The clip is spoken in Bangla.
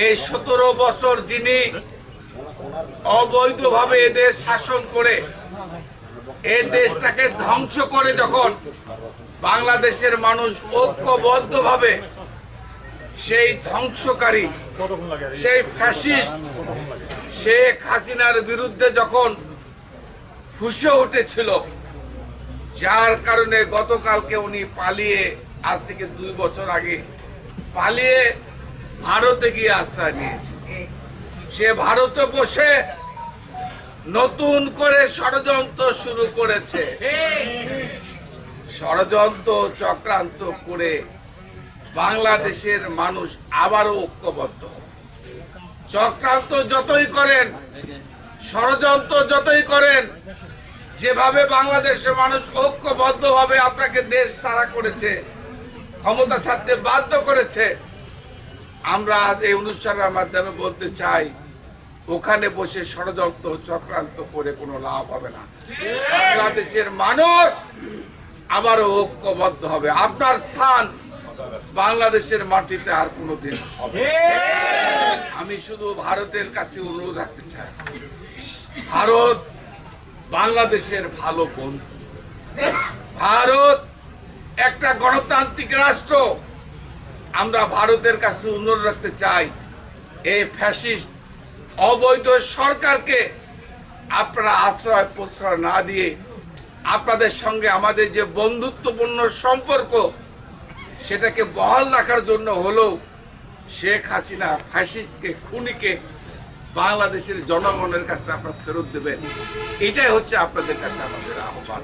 এই 17 বছর যিনি অবৈধভাবে এদেশ শাসন করে এই দেশটাকে ধ্বংস করে যখন বাংলাদেশের মানুষ ঐক্যবদ্ধভাবে সেই ধ্বংসকারী সেই ফ্যাসিস্ট শেখ হাসিনার বিরুদ্ধে যখন ফুঁসে উঠেছিল, যার কারণে গতকালকে উনি পালিয়ে, আজ থেকে 2 বছর আগে পালিয়ে ভারতে গিয়ে আশ্রয় নিয়েছে। সে ভারতে বসে নতুন করে ষড়যন্ত্র শুরু করেছে, ষড়যন্ত্র চক্রান্ত করে বাংলাদেশের মানুষ আবারও ঐক্যবদ্ধ। চক্রান্ত যতই করেন, ষড়যন্ত্র যতই করেন, যেভাবে বাংলাদেশের মানুষ ঐক্যবদ্ধভাবে আপনাকে দেশ ছাড়া করেছে, ক্ষমতা ছাড়তে বাধ্য করেছে, আমরা আজ এই অনুষ্ঠানের মাধ্যমে বলতে চাই, ওখানে বসে ষড়যন্ত্র চক্রান্ত করে কোনো লাভ হবে না। বাংলাদেশের মানুষ আবারও ঐক্যবদ্ধ হবে। আপনার স্থান বাংলাদেশের মাটিতে আর কোনোদিন হবে। আমি শুধু ভারতের কাছে অনুরোধ রাখতে চাই, ভারত বাংলাদেশের ভালো বন্ধু, ভারত একটা গণতান্ত্রিক রাষ্ট্র। আমরা ভারতের কাছে অনুরোধ রাখতে চাই, এই ফ্যাসিস্ট অবৈধ সরকারকে আপনারা আশ্রয় প্রশ্রয় না দিয়ে আপনাদের সঙ্গে আমাদের যে বন্ধুত্বপূর্ণ সম্পর্ক সেটাকে বহাল রাখার জন্য হলেও শেখ হাসিনা ফ্যাসিস্টকে, খুনিকে বাংলাদেশের জনগণের কাছে আপনারা ফেরত দেবেন। এটাই হচ্ছে আপনাদের কাছে আমাদের আহ্বান।